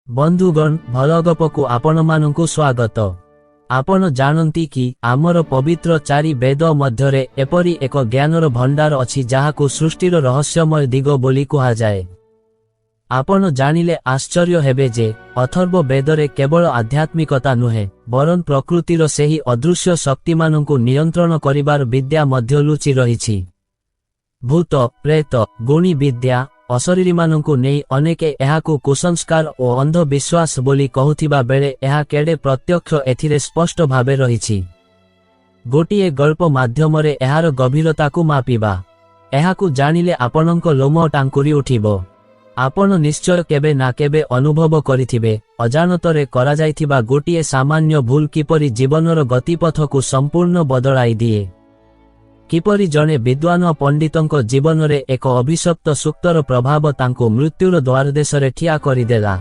बंधुगण भलगपकु आपणमानंकु स्वागत। आपण जानती कि आमर पवित्र चारि वेद मध्यरे एपरी एक ज्ञानर भंडार अछि जाहाकु सृष्टिर रहस्यमय दिग बोली कुहाजाए। आपण जानिले आश्चर्य हेबे जे अथर्व वेदरे केवल आध्यात्मिकता नुहे बरन प्रकृतिर सेही अदृश्य शक्तिमानंकु नियंत्रण करिबार विद्या मध्य लुचि रहिछि। भूत प्रेत गुणी विद्या अशरीरी मानंकु नेई अनेके एहाकु कुसंस्कार और अंधविश्वास बोली कहुथिबा बेले एहा केडे प्रत्यक्ष एथिरे स्पष्ट भावे रहिछि। गोटिए गल्प माध्यमरे एहार गभीरताकु मापिबा एहाकु जानिले आपनंक लोम टांकुरी उठिबो। आपण निश्चय केबे ना केबे अनुभव करिथिबे अजानतरे करा जाइथिबा गोटिए सामान्य भूल किपरि जीवनर गतिपथकु संपूर्ण बदलाई दिए। किपरि जने विद्वान पंडितंक जीवनरे एक अभिशप्त सुक्तर प्रभाव तांको मृत्युर द्वारदेशरे ठिया करिदेला।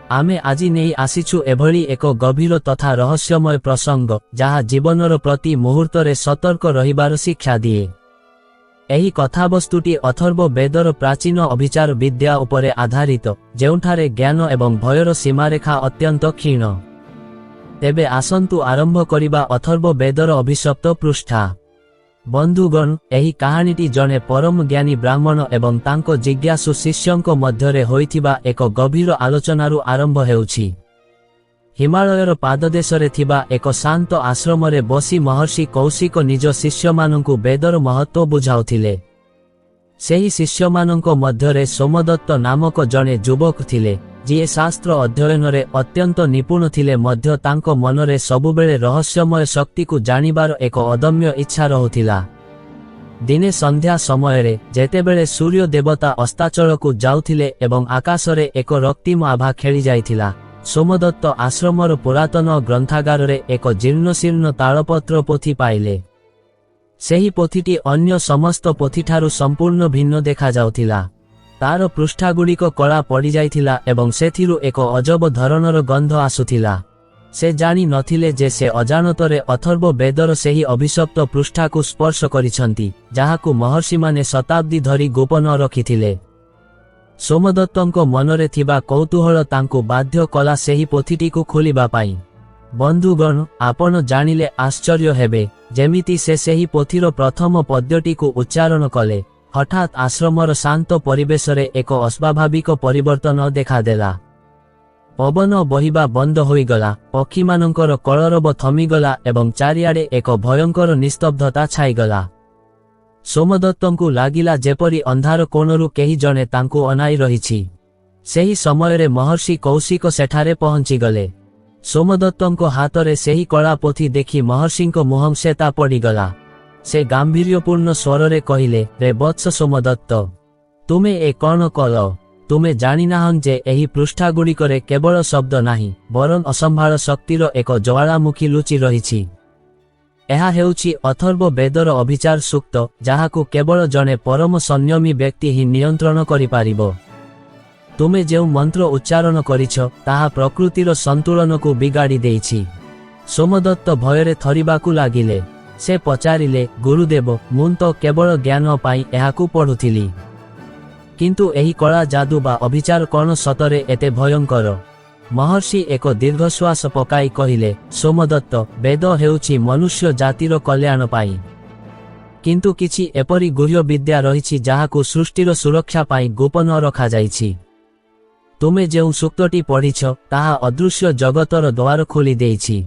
आमे आजि नेई आसिछु एभली एक गभीर तथा रहस्यमय प्रसंग जहा जीवनर प्रति मुहूर्तरे सतर्क रहिबार शिक्षा दिए। एही कथावस्तुटी अथर्व वेदर प्राचीन अभिचार विद्या उपरे आधारित जेउठारे ज्ञान एवं भयर सीमारेखा अत्यंत क्षीण। तेबे आसंतु आरंभ करिबा अथर्व वेदर अभिशप्त पृष्ठा। बंधुगण एही कहानीटी जने परम ज्ञानी ब्राह्मण एवं तांको जिज्ञासु शिष्यंक मध्यरे होइथिबा एक गभीर आलोचनारु आरंभ हेउछि। हिमालयर पाददेशरे थिबा एक शांत आश्रमरे बसी महर्षि कौशिक निज शिष्यमानंकु वेदर महत्व बुझाउथिले। सेही शिष्यमानंक मध्यरे सोमदत्त नामक जने युवक थिले जिए शास्त्र अध्ययनरे अत्यंत निपुण थिले मध्य तांको मनरे सबुबेले रहस्यमय शक्तिकु जानिबार एक अदम्य इच्छा रहुथिला। दिने संध्या समयरे जेतेबेले सूर्य देवता अस्ताचलकु जाउथिले एवं आकाशरे एक रक्तिम आभा खेली जाइथिला सोमदत्त आश्रमर पुरातन ग्रंथागाररे एक जीर्णशीर्ण तालपत्र पोथी पाइले। सेही पोथीटी अन्य समस्त पोथीठारु संपूर्ण भिन्न देखा जाउथिला। तार पृष्ठागुड़िक कला पड़ी जाइथिला एवं सेथिरु एक अजब धरणर गंध आसुथिला। से जानी नथिले जे से अजानतरे अथर्व वेदर सेही अभिशप्त पृष्ठाकु स्पर्श करिसंती जाहाकु महर्षि माने शताब्दी धरी गोपन रखिथिले। सोमदत्तंक मनरे थिबा कौतूहल तांकु बाध्य कला सेही पोथीटीकु खोलिबा पाई। बंधुगण आपण जानिले आश्चर्य हेबे जेमिति से सेही पोथीर प्रथम पद्यटीकु उच्चारण कले हठात आश्रमर शांत परिवेशरे एक अस्वाभाविक परिवर्तन देखादेला। पवन बहिबा बंद होइगला, पक्षी मानंकर कलरब थमिगला एवं चारिआडे एक भयंकर निस्तब्धता छाईगला। सोमदत्तंकु लागिला जेपरि अंधार कोणरु केही जने तांकु अनाई रहिछि। सेही समयरे महर्षि कौशिक सेठारे पहुंची गले। सोमदत्तंक हातरे सेही कला पोथी देखि महर्षिंक मुहं सेता पड़ीगला। से गांभीर्यपूर्ण स्वररे कहिले, रे वत्स सोमदत्त, तुमे ए कौन कल? तुमे जानी नाहं जे एही पृष्ठागुड़िकरे केवल शब्द नाही बरन असंभाळ शक्तिर एक ज्वालामुखी लुचि रहिछि। एहा हेउछि अथर्व वेदर अभिचार सूक्त जाहाकु केवल जने परम संयमी व्यक्ति ही नियंत्रण करि पारिबो। तुमे जेउ मंत्र उच्चारण करिछ ताहा प्रकृतिर संतुलनकु बिगाड़ी देइछि। सोमदत्त भयरे थरिबाकु लागिले। से पचारिले, गुरुदेव मुन तो केवल ज्ञान पाई एहाकु पढ़ुथिली, किंतु एही कला जादू बा अभिचार कौन सतरे एते भयंकर? महर्षि एक दीर्घश्वास पकाई कहिले, सोमदत्त वेद हेउछि मनुष्य जातिर कल्याण पाई, किंतु किछि एपरि गुह्य विद्या रहिछि जाहाकु सृष्टिर सुरक्षा पाई गोपन रखा जाइछि। तुमे जेउ सूक्तटी पढ़िछ ताहा अदृश्य जगतर द्वार खोली देइछि।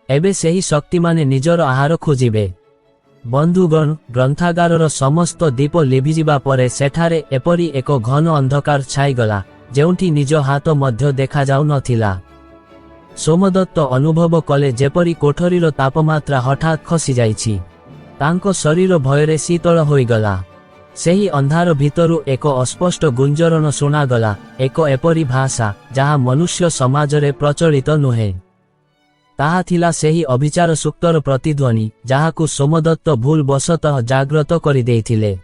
एबे सेही शक्ति माने निजर आहार खोजिबे। बंधुगण ग्रंथागारर समस्त दीप लिभिजिबा परे सेठारे एपरी एक घन अंधकार छाईगला जेउठी निज हाथ मध्य देखा जाउ नथिला। सोमदत्त अनुभव कले जेपरी कोठरीर तापमात्रा हठात खसी जाइछि। तांको शरीर भयरे शीतल होइगला। सेही अंधार भितरु एक अस्पष्ट गुंजरण सुनागला, एक एपरी भाषा जहा मनुष्य समाजरे प्रचलित नुहे। ताहा थिला सेही अभिचार सूक्तर प्रतिध्वनि जाहाकु सोमदत्त भूल बशतः जाग्रत करि देइथिले।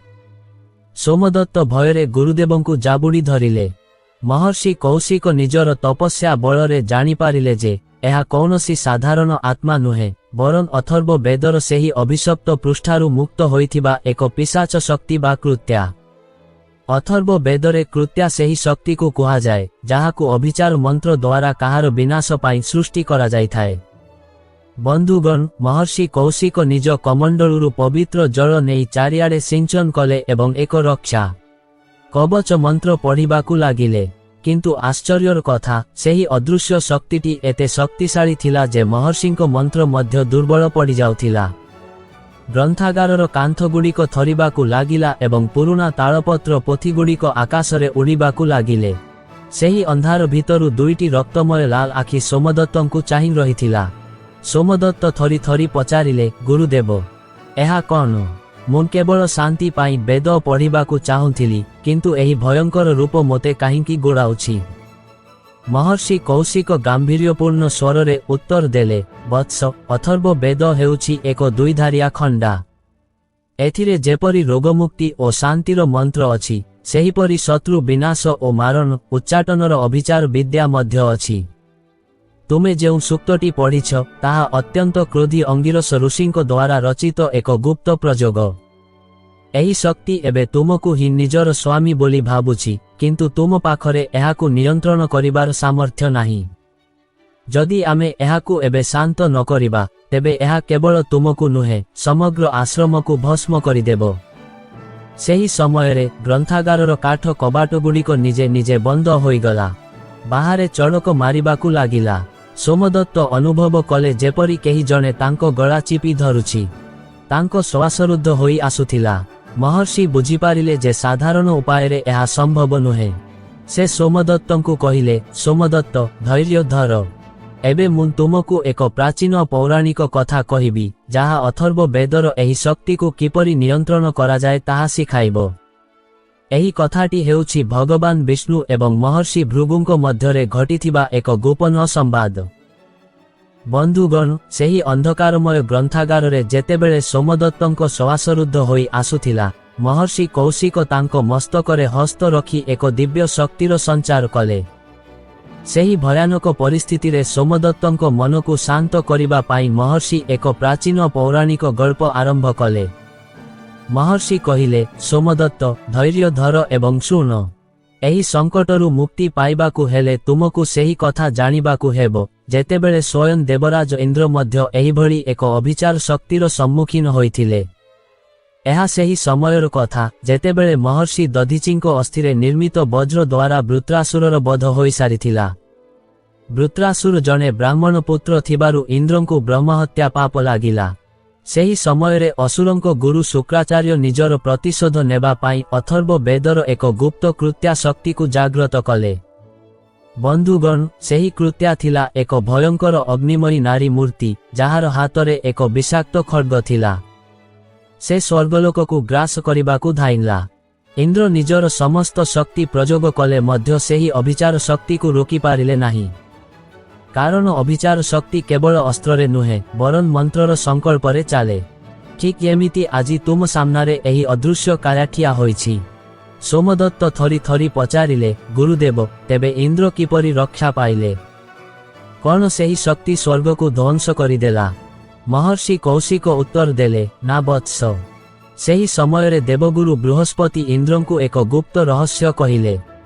सोमदत्त भयरे गुरुदेवंकु जाबुड़ी धरिले। महर्षि कौशिक निजर तपस्या बलरे जानि पारिले जे एहा कौनसी साधारण आत्मा नुहे बरन अथर्व वेदर सेही अभिशप्त पृष्ठारु मुक्त होइथिबा एक पिशाच शक्ति बा कृत्या। ଅଥର୍ବ ବେଦରେ କୃତ୍ୟା ସେହି ଶକ୍ତିକୁ କୁହାଯାଏ ଯାହାକୁ ଅଭିଚାର ମନ୍ତ୍ର ଦ୍ୱାରା କାହାର ବିନାଶ ପାଇଁ ସୃଷ୍ଟି କରାଯାଇଥାଏ। ବନ୍ଧୁଗଣ, ମହର୍ଷି କୌଶିକ ନିଜ କମଣ୍ଡଳୁରୁ ପବିତ୍ର ଜଳ ନେଇ ଚାରିଆଡ଼େ ସିଞ୍ଚନ କଲେ ଏବଂ ଏକ ରକ୍ଷା କବଚ ମନ୍ତ୍ର ପଢ଼ିବାକୁ ଲାଗିଲେ। କିନ୍ତୁ ଆଶ୍ଚର୍ଯ୍ୟର କଥା, ସେହି ଅଦୃଶ୍ୟ ଶକ୍ତିଟି ଏତେ ଶକ୍ତିଶାଳୀ ଥିଲା ଯେ ମହର୍ଷିଙ୍କ ମନ୍ତ୍ର ମଧ୍ୟ ଦୁର୍ବଳ ପଡ଼ିଯାଉଥିଲା। ଗ୍ରନ୍ଥାଗାରର କାନ୍ଥଗୁଡ଼ିକ ଥରିବାକୁ ଲାଗିଲା ଏବଂ ପୁରୁଣା ତାଳପତ୍ର ପୋଥିଗୁଡ଼ିକ ଆକାଶରେ ଉଡ଼ିବାକୁ ଲାଗିଲେ। ସେହି ଅନ୍ଧାର ଭିତରୁ ଦୁଇଟି ରକ୍ତମୟ ଲାଲ ଆଖି ସୋମଦତ୍ତଙ୍କୁ ଚାହିଁ ରହିଥିଲା। ସୋମଦତ୍ତ ଥରି ଥରି ପଚାରିଲେ, ଗୁରୁଦେବ, ଏହା କ'ଣ? ମୁଁ କେବଳ ଶାନ୍ତି ପାଇଁ ବେଦ ପଢ଼ିବାକୁ ଚାହୁଁଥିଲି, କିନ୍ତୁ ଏହି ଭୟଙ୍କର ରୂପ ମୋତେ କାହିଁକି ଗୋଡ଼ାଉଛି? ମହର୍ଷି କୌଶିକ ଗାମ୍ଭୀର୍ଯ୍ୟପୂର୍ଣ୍ଣ ସ୍ୱରରେ ଉତ୍ତର ଦେଲେ, ବତ୍ସ, ଅଥର୍ବ ବେଦ ହେଉଛି ଏକ ଦୁଇଧାରିଆ ଖଣ୍ଡା। ଏଥିରେ ଯେପରି ରୋଗମୁକ୍ତି ଓ ଶାନ୍ତିର ମନ୍ତ୍ର ଅଛି, ସେହିପରି ଶତ୍ରୁ ବିନାଶ ଓ ମାରଣ ଉଚ୍ଚାଟନର ଅଭିଚାର ବିଦ୍ୟା ମଧ୍ୟ ଅଛି। ତୁମେ ଯେଉଁ ସୂକ୍ତଟି ପଢ଼ିଛ, ତାହା ଅତ୍ୟନ୍ତ କ୍ରୋଧୀ ଅଙ୍ଗିରସ ଋଷିଙ୍କ ଦ୍ୱାରା ରଚିତ ଏକ ଗୁପ୍ତ ପ୍ରଯୋଗ। ଏହି ଶକ୍ତି ଏବେ ତୁମକୁ ହିଁ ନିଜର ସ୍ୱାମୀ ବୋଲି ଭାବୁଛି, କିନ୍ତୁ ତୁମ ପାଖରେ ଏହାକୁ ନିୟନ୍ତ୍ରଣ କରିବାର ସାମର୍ଥ୍ୟ ନାହିଁ। ଯଦି ଆମେ ଏହାକୁ ଏବେ ଶାନ୍ତ ନ କରିବା, ତେବେ ଏହା କେବଳ ତୁମକୁ ନୁହେଁ, ସମଗ୍ର ଆଶ୍ରମକୁ ଭସ୍ମ କରିଦେବ। ସେହି ସମୟରେ ଗ୍ରନ୍ଥାଗାରର କାଠ କବାଟଗୁଡ଼ିକ ନିଜେ ନିଜେ ବନ୍ଦ ହୋଇଗଲା। ବାହାରେ ଚଡ଼କ ମାରିବାକୁ ଲାଗିଲା। ସୋମଦତ୍ତ ଅନୁଭବ କଲେ ଯେପରି କେହି ଜଣେ ତାଙ୍କ ଗଳା ଚିପି ଧରୁଛି। ତାଙ୍କ ଶ୍ୱାସରୁଦ୍ଧ ହୋଇ ଆସୁଥିଲା। ମହର୍ଷି ବୁଝିପାରିଲେ ଯେ ସାଧାରଣ ଉପାୟରେ ଏହା ସମ୍ଭବ ନୁହେଁ। ସେ ସୋମଦତ୍ତଙ୍କୁ କହିଲେ, ସୋମଦତ୍ତ, ଧୈର୍ଯ୍ୟ ଧର। ଏବେ ମୁଁ ତୁମକୁ ଏକ ପ୍ରାଚୀନ ପୌରାଣିକ କଥା କହିବି, ଯାହା ଅଥର୍ବ ବେଦର ଏହି ଶକ୍ତିକୁ କିପରି ନିୟନ୍ତ୍ରଣ କରାଯାଏ ତାହା ଶିଖାଇବ। ଏହି କଥାଟି ହେଉଛି ଭଗବାନ ବିଷ୍ଣୁ ଏବଂ ମହର୍ଷି ଭୃଗୁଙ୍କ ମଧ୍ୟରେ ଘଟିଥିବା ଏକ ଗୋପନ ସମ୍ବାଦ। ବନ୍ଧୁଗଣ, ସେହି ଅନ୍ଧକାରମୟ ଗ୍ରନ୍ଥାଗାରରେ ଯେତେବେଳେ ସୋମଦତ୍ତଙ୍କ ଶ୍ୱାସରୁଦ୍ଧ ହୋଇ ଆସୁଥିଲା, ମହର୍ଷି କୌଶିକ ତାଙ୍କ ମସ୍ତକରେ ହସ୍ତ ରଖି ଏକ ଦିବ୍ୟ ଶକ୍ତିର ସଞ୍ଚାର କଲେ। ସେହି ଭୟାନକ ପରିସ୍ଥିତିରେ ସୋମଦତ୍ତଙ୍କ ମନକୁ ଶାନ୍ତ କରିବା ପାଇଁ ମହର୍ଷି ଏକ ପ୍ରାଚୀନ ପୌରାଣିକ ଗଳ୍ପ ଆରମ୍ଭ କଲେ। ମହର୍ଷି କହିଲେ, ସୋମଦତ୍ତ, ଧୈର୍ଯ୍ୟ ଧର ଏବଂ ଶୁଣ। ଏହି ସଙ୍କଟରୁ ମୁକ୍ତି ପାଇବାକୁ ହେଲେ ତୁମକୁ ସେହି କଥା ଜାଣିବାକୁ ହେବ, ଯେତେବେଳେ ସ୍ୱୟଂ ଦେବରାଜ ଇନ୍ଦ୍ର ମଧ୍ୟ ଏହିଭଳି ଏକ ଅଭିଚାର ଶକ୍ତିର ସମ୍ମୁଖୀନ ହୋଇଥିଲେ। ଏହା ସେହି ସମୟର କଥା, ଯେତେବେଳେ ମହର୍ଷି ଦଧିଚିଙ୍କ ଅସ୍ଥିରେ ନିର୍ମିତ ବଜ୍ର ଦ୍ୱାରା ବୃତ୍ରାସୁରର ବଧ ହୋଇସାରିଥିଲା। ବୃତ୍ରାସୁର ଜଣେ ବ୍ରାହ୍ମଣ ପୁତ୍ର ଥିବାରୁ ଇନ୍ଦ୍ରଙ୍କୁ ବ୍ରହ୍ମହତ୍ୟା ପାପ ଲାଗିଲା। ସେହି ସମୟରେ ଅସୁରଙ୍କ ଗୁରୁ ଶୁକ୍ରାଚାର୍ଯ୍ୟ ନିଜର ପ୍ରତିଶୋଧ ନେବା ପାଇଁ ଅଥର୍ବ ବେଦର ଏକ ଗୁପ୍ତ କୃତ୍ୟା ଶକ୍ତିକୁ ଜାଗ୍ରତ କଲେ। ବନ୍ଧୁଗଣ, ସେହି କୃତ୍ୟା ଥିଲା ଏକ ଭୟଙ୍କର ଅଗ୍ନିମୟୀ ନାରୀ ମୂର୍ତ୍ତି, ଯାହାର ହାତରେ ଏକ ବିଷାକ୍ତ ଖଡ୍ଗ ଥିଲା। ସେ ସ୍ୱର୍ଗଲୋକକୁ ଗ୍ରାସ କରିବାକୁ ଧାଇଁଲା। ଇନ୍ଦ୍ର ନିଜର ସମସ୍ତ ଶକ୍ତି ପ୍ରଯୋଗ କଲେ ମଧ୍ୟ ସେହି ଅଭିଚାର ଶକ୍ତିକୁ ରୋକିପାରିଲେ ନାହିଁ। କାରଣ ଅଭିଚାର ଶକ୍ତି କେବଳ ଅସ୍ତ୍ରରେ ନୁହେଁ, ବରଂ ମନ୍ତ୍ରର ସଂକଳ୍ପରେ ଚାଲେ। ଠିକ୍ ଏମିତି ଆଜି ତୁମ ସାମ୍ନାରେ ଏହି ଅଦୃଶ୍ୟ କାୟା ଠିଆ ହୋଇଛି। ସୋମଦତ୍ତ ଥରି ଥରି ପଚାରିଲେ, ଗୁରୁଦେବ, ତେବେ ଇନ୍ଦ୍ର କିପରି ରକ୍ଷା ପାଇଲେ? କ'ଣ ସେହି ଶକ୍ତି ସ୍ୱର୍ଗକୁ ଧ୍ୱଂସ କରିଦେଲା? ମହର୍ଷି କୌଶିକ ଉତ୍ତର ଦେଲେ, ନା ବତ୍ସ। ସେହି ସମୟରେ ଦେବଗୁରୁ ବୃହସ୍ପତି ଇନ୍ଦ୍ରଙ୍କୁ ଏକ ଗୁପ୍ତ ରହସ୍ୟ କହିଲେ।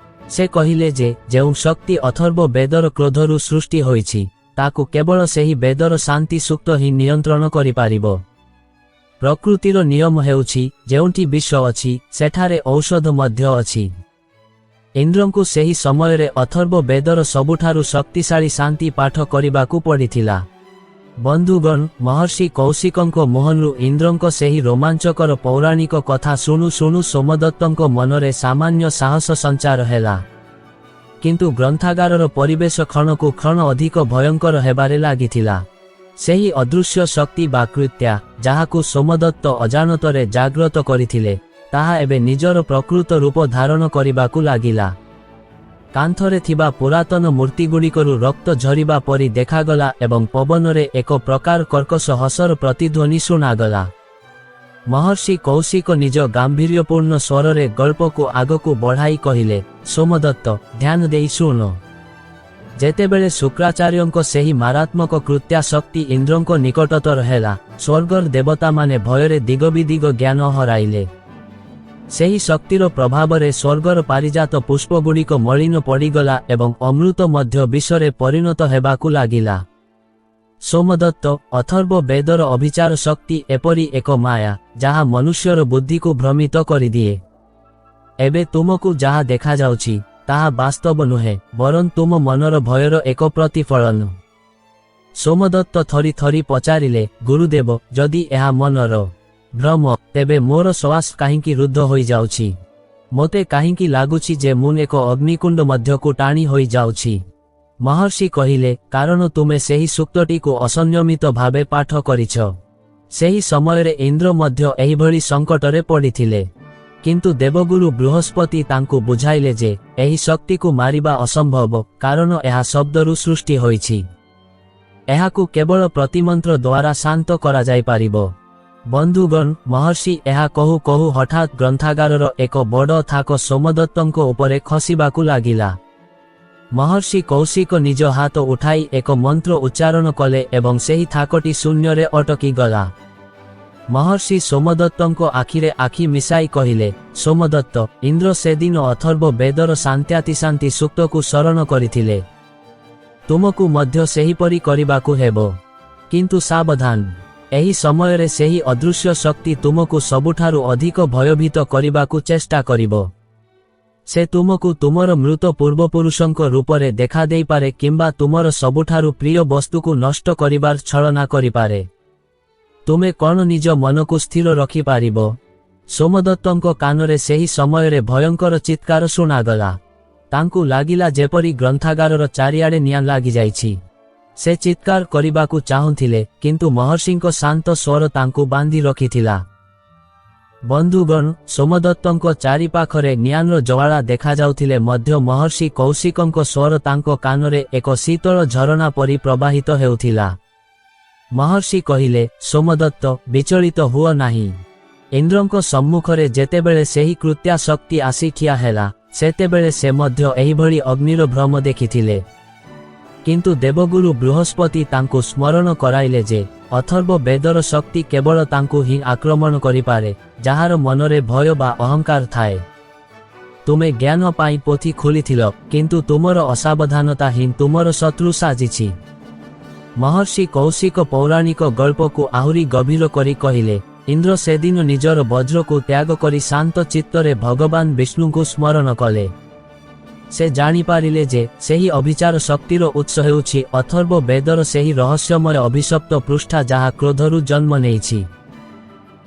ସେ କହିଲେ ଯେ ଯେଉଁ ଶକ୍ତି ଅଥର୍ବ ବେଦର କ୍ରୋଧରୁ ସୃଷ୍ଟି ହୋଇଛି, ତାକୁ କେବଳ ସେହି ବେଦର ଶାନ୍ତି ସୂକ୍ତ ହିଁ ନିୟନ୍ତ୍ରଣ କରିପାରିବ। ପ୍ରକୃତିର ନିୟମ ହେଉଛି, ଯେଉଁଠି ବିଷ ଅଛି, ସେଠାରେ ଔଷଧ ମଧ୍ୟ ଅଛି। ଇନ୍ଦ୍ରଙ୍କୁ ସେହି ସମୟରେ ଅଥର୍ବ ବେଦର ସବୁଠାରୁ ଶକ୍ତିଶାଳୀ ଶାନ୍ତି ପାଠ କରିବାକୁ ପଡ଼ିଥିଲା। ବନ୍ଧୁଗଣ, ମହର୍ଷି କୌଶିକଙ୍କ ମୁହଁରୁ ଇନ୍ଦ୍ରଙ୍କ ସେହି ରୋମାଞ୍ଚକର ପୌରାଣିକ କଥା ଶୁଣୁ ଶୁଣୁ ସୋମଦତ୍ତଙ୍କ ମନରେ ସାମାନ୍ୟ ସାହସ ସଞ୍ଚାର ହେଲା। କିନ୍ତୁ ଗ୍ରନ୍ଥାଗାରର ପରିବେଶ କ୍ଷଣକୁ କ୍ଷଣ ଅଧିକ ଭୟଙ୍କର ହେବାରେ ଲାଗିଥିଲା। ସେହି ଅଦୃଶ୍ୟ ଶକ୍ତି ବା କୃତ୍ୟା, ଯାହାକୁ ସୋମଦତ୍ତ ଅଜାଣତରେ ଜାଗ୍ରତ କରିଥିଲେ, ତାହା ଏବେ ନିଜର ପ୍ରକୃତ ରୂପ ଧାରଣ କରିବାକୁ ଲାଗିଲା। କାନ୍ଥରେ ଥିବା ପୁରାତନ ମୂର୍ତ୍ତିଗୁଡ଼ିକରୁ ରକ୍ତ ଝରିବା ପରି ଦେଖାଗଲା ଏବଂ ପବନରେ ଏକ ପ୍ରକାର କର୍କଶ ହସର ପ୍ରତିଧ୍ୱନି ଶୁଣାଗଲା। ମହର୍ଷି କୌଶିକ ନିଜ ଗାମ୍ଭୀର୍ଯ୍ୟପୂର୍ଣ୍ଣ ସ୍ୱରରେ ଗଳ୍ପକୁ ଆଗକୁ ବଢ଼ାଇ କହିଲେ, ସୋମଦତ୍ତ, ଧ୍ୟାନ ଦେଇ ଶୁଣ। ଯେତେବେଳେ ଶୁକ୍ରାଚାର୍ଯ୍ୟଙ୍କ ସେହି ମାରାତ୍ମକ କୃତ୍ୟା ଶକ୍ତି ଇନ୍ଦ୍ରଙ୍କ ନିକଟତର ହେଲା, ସ୍ୱର୍ଗର ଦେବତାମାନେ ଭୟରେ ଦିଗବିଦିଗ ଜ୍ଞାନ ହରାଇଲେ। ସେହି ଶକ୍ତିର ପ୍ରଭାବରେ ସ୍ୱର୍ଗର ପାରିଜାତ ପୁଷ୍ପଗୁଡ଼ିକ ମଳିନ ପଡ଼ିଗଲା ଏବଂ ଅମୃତ ମଧ୍ୟ ବିଷରେ ପରିଣତ ହେବାକୁ ଲାଗିଲା। ସୋମଦତ୍ତ, ଅଥର୍ବ ବେଦର ଅଭିଚାର ଶକ୍ତି ଏପରି ଏକ ମାୟା ଯାହା ମନୁଷ୍ୟର ବୁଦ୍ଧିକୁ ଭ୍ରମିତ କରିଦିଏ। ଏବେ ତୁମକୁ ଯାହା ଦେଖାଯାଉଛି ତାହା ବାସ୍ତବ ନୁହେଁ, ବରଂ ତୁମ ମନର ଭୟର ଏକ ପ୍ରତିଫଳନ। ସୋମଦତ୍ତ ଥରି ଥରି ପଚାରିଲେ, ଗୁରୁଦେବ, ଯଦି ଏହା ମନର ଭ୍ରମ, ତେବେ ମୋର ଶ୍ୱାସ କାହିଁକି ରୁଦ୍ଧ ହୋଇଯାଉଛି? ମୋତେ କାହିଁକି ଲାଗୁଛି ଯେ ମୁଁ ଏକ ଅଗ୍ନିକୁଣ୍ଡ ମଧ୍ୟକୁ ଟାଣି ହୋଇଯାଉଛି? ମହର୍ଷି କହିଲେ, କାରଣ ତୁମେ ସେହି ସୂକ୍ତଟିକୁ ଅସଂଯମିତ ଭାବେ ପାଠ କରିଛ। ସେହି ସମୟରେ ଇନ୍ଦ୍ର ମଧ୍ୟ ଏହିଭଳି ସଙ୍କଟରେ ପଡ଼ିଥିଲେ। କିନ୍ତୁ ଦେବଗୁରୁ ବୃହସ୍ପତି ତାଙ୍କୁ ବୁଝାଇଲେ ଯେ ଏହି ଶକ୍ତିକୁ ମାରିବା ଅସମ୍ଭବ, କାରଣ ଏହା ଶବ୍ଦରୁ ସୃଷ୍ଟି ହୋଇଛି। ଏହାକୁ କେବଳ ପ୍ରତିମନ୍ତ୍ର ଦ୍ୱାରା ଶାନ୍ତ କରାଯାଇପାରିବ। ବନ୍ଧୁଗଣ, ମହର୍ଷି ଏହା କହୁ କହୁ ହଠାତ୍ ଗ୍ରନ୍ଥାଗାରର ଏକ ବଡ଼ ଥାକ ସୋମଦତ୍ତଙ୍କ ଉପରେ ଖସିବାକୁ ଲାଗିଲା। ମହର୍ଷି କୌଶିକ ନିଜ ହାତ ଉଠାଇ ଏକ ମନ୍ତ୍ର ଉଚ୍ଚାରଣ କଲେ ଏବଂ ସେହି ଥାକଟି ଶୂନ୍ୟରେ ଅଟକିଗଲା। ମହର୍ଷି ସୋମଦତ୍ତଙ୍କ ଆଖିରେ ଆଖି ମିଶାଇ କହିଲେ, ସୋମଦତ୍ତ, ଇନ୍ଦ୍ର ସେଦିନ ଅଥର୍ବ ବେଦର ଶାନ୍ତ୍ୟାତିଶାନ୍ତି ସୂକ୍ତକୁ ଶରଣ କରିଥିଲେ। ତୁମକୁ ମଧ୍ୟ ସେହିପରି କରିବାକୁ ହେବ। କିନ୍ତୁ ସାବଧାନ, ଏହି ସମୟରେ ସେହି ଅଦୃଶ୍ୟ ଶକ୍ତି ତୁମକୁ ସବୁଠାରୁ ଅଧିକ ଭୟଭୀତ କରିବାକୁ ଚେଷ୍ଟା କରିବ। ସେ ତୁମକୁ ତୁମର ମୃତ ପୂର୍ବପୁରୁଷଙ୍କ ରୂପରେ ଦେଖାଦେଇପାରେ କିମ୍ବା ତୁମର ସବୁଠାରୁ ପ୍ରିୟ ବସ୍ତୁକୁ ନଷ୍ଟ କରିବାର ଛଳନା କରିପାରେ। ତୁମେ କ'ଣ ନିଜ ମନକୁ ସ୍ଥିର ରଖିପାରିବ? ସୋମଦତ୍ତଙ୍କ କାନରେ ସେହି ସମୟରେ ଭୟଙ୍କର ଚିତ୍କାର ଶୁଣାଗଲା। ତାଙ୍କୁ ଲାଗିଲା ଯେପରି ଗ୍ରନ୍ଥାଗାରର ଚାରିଆଡ଼େ ନିଆଁ ଲାଗିଯାଇଛି। ସେ ଚିତ୍କାର କରିବାକୁ ଚାହୁଁଥିଲେ, କିନ୍ତୁ ମହର୍ଷିଙ୍କ ଶାନ୍ତ ସ୍ୱର ତାଙ୍କୁ ବାନ୍ଧି ରଖିଥିଲା। ବନ୍ଧୁଗଣ, ସୋମଦତ୍ତଙ୍କ ଚାରିପାଖରେ ନିଆଁର ଜ୍ୱାଳା ଦେଖାଯାଉଥିଲେ ମଧ୍ୟ ମହର୍ଷି କୌଶିକଙ୍କ ସ୍ୱର ତାଙ୍କ କାନରେ ଏକ ଶୀତଳ ଝରଣା ପରି ପ୍ରବାହିତ ହେଉଥିଲା। ମହର୍ଷି କହିଲେ, ସୋମଦତ୍ତ, ବିଚଳିତ ହୁଅ ନାହିଁ। ଇନ୍ଦ୍ରଙ୍କ ସମ୍ମୁଖରେ ଯେତେବେଳେ ସେହି କୃତ୍ୟା ଶକ୍ତି ଆସି ଠିଆ ହେଲା, ସେତେବେଳେ ସେ ମଧ୍ୟ ଏହିଭଳି ଅଗ୍ନିର ଭ୍ରମ ଦେଖିଥିଲେ। କିନ୍ତୁ ଦେବଗୁରୁ ବୃହସ୍ପତି ତାଙ୍କୁ ସ୍ମରଣ କରାଇଲେ ଯେ ଅଥର୍ବ ବେଦର ଶକ୍ତି କେବଳ ତାଙ୍କୁ ହିଁ ଆକ୍ରମଣ କରିପାରେ, ଯାହାର ମନରେ ଭୟ ବା ଅହଙ୍କାର ଥାଏ। ତୁମେ ଜ୍ଞାନ ପାଇଁ ପୋଥି ଖୋଲିଥିଲ, କିନ୍ତୁ ତୁମର ଅସାବଧାନତା ହିଁ ତୁମର ଶତ୍ରୁ ସାଜିଛି। ମହର୍ଷି କୌଶିକ ପୌରାଣିକ ଗଳ୍ପକୁ ଆହୁରି ଗଭୀର କରି କହିଲେ, ଇନ୍ଦ୍ର ସେଦିନ ନିଜର ବଜ୍ରକୁ ତ୍ୟାଗ କରି ଶାନ୍ତ ଚିତ୍ତରେ ଭଗବାନ ବିଷ୍ଣୁଙ୍କୁ ସ୍ମରଣ କଲେ। ସେ ଜାଣିପାରିଲେ ଯେ ସେହି ଅଭିଚାର ଶକ୍ତିର ଉତ୍ସ ହେଉଛି ଅଥର୍ବ ବେଦର ସେହି ରହସ୍ୟମୟ ଅଭିଶପ୍ତ ପୃଷ୍ଠା ଯାହା କ୍ରୋଧରୁ ଜନ୍ମ ନେଇଛି।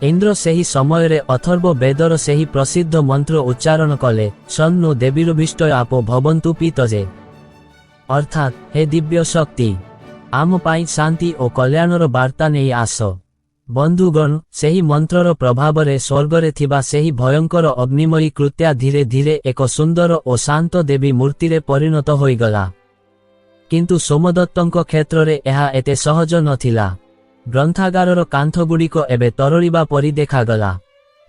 ଇନ୍ଦ୍ର ସେହି ସମୟରେ ଅଥର୍ବ ବେଦର ସେହି ପ୍ରସିଦ୍ଧ ମନ୍ତ୍ର ଉଚ୍ଚାରଣ କଲେ, ସନ୍ନୋ ଦେବୀରଭୀଷ୍ଟୟ ଆପୋ ଭବନ୍ତୁ ପିତଜେ। ଅର୍ଥାତ୍, ହେ ଦିବ୍ୟ ଶକ୍ତି, ଆମ ପାଇଁ ଶାନ୍ତି ଓ କଲ୍ୟାଣର ବାର୍ତ୍ତା ନେଇ ଆସ। ବନ୍ଧୁଗଣ, ସେହି ମନ୍ତ୍ରର ପ୍ରଭାବରେ ସ୍ୱର୍ଗରେ ଥିବା ସେହି ଭୟଙ୍କର ଅଗ୍ନିମୟୀ କୃତ୍ୟା ଧୀରେ ଧୀରେ ଏକ ସୁନ୍ଦର ଓ ଶାନ୍ତ ଦେବୀ ମୂର୍ତ୍ତିରେ ପରିଣତ ହୋଇଗଲା। କିନ୍ତୁ ସୋମଦତ୍ତଙ୍କ କ୍ଷେତ୍ରରେ ଏହା ଏତେ ସହଜ ନଥିଲା। ଗ୍ରନ୍ଥାଗାରର କାନ୍ଥଗୁଡ଼ିକ ଏବେ ତରଳିବା ପରି ଦେଖାଗଲା।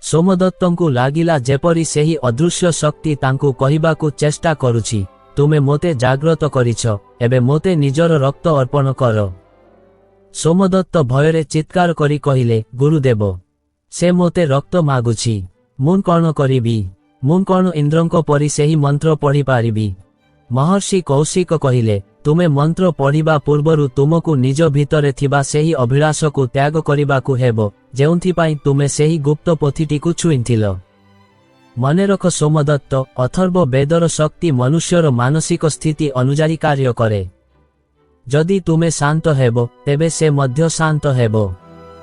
ସୋମଦତ୍ତଙ୍କୁ ଲାଗିଲା ଯେପରି ସେହି ଅଦୃଶ୍ୟ ଶକ୍ତି ତାଙ୍କୁ କହିବାକୁ ଚେଷ୍ଟା କରୁଛି, ତୁମେ ମୋତେ ଜାଗ୍ରତ କରିଛ, ଏବେ ମୋତେ ନିଜର ରକ୍ତ ଅର୍ପଣ କର। ସୋମଦତ୍ତ ଭୟରେ ଚିତ୍କାର କରି କହିଲେ, ଗୁରୁଦେବ, ସେ ମୋତେ ରକ୍ତ ମାଗୁଛି। ମୁଁ କ'ଣ କରିବି? ମୁଁ କ'ଣ ଇନ୍ଦ୍ରଙ୍କ ପରି ସେହି ମନ୍ତ୍ର ପଢ଼ିପାରିବି? ମହର୍ଷି କୌଶିକ କହିଲେ, ତୁମେ ମନ୍ତ୍ର ପଢ଼ିବା ପୂର୍ବରୁ ତୁମକୁ ନିଜ ଭିତରେ ଥିବା ସେହି ଅଭିଳାଷକୁ ତ୍ୟାଗ କରିବାକୁ ହେବ, ଯେଉଁଥିପାଇଁ ତୁମେ ସେହି ଗୁପ୍ତ ପୋଥିଟିକୁ ଛୁଇଁଥିଲ। ମନେରଖ ସୋମଦତ୍ତ, ଅଥର୍ବ ବେଦର ଶକ୍ତି ମନୁଷ୍ୟର ମାନସିକ ସ୍ଥିତି ଅନୁଯାୟୀ କାର୍ଯ୍ୟ କରେ। ଯଦି ତୁମେ ଶାନ୍ତ ହେବ, ତେବେ ସେ ମଧ୍ୟ ଶାନ୍ତ ହେବ।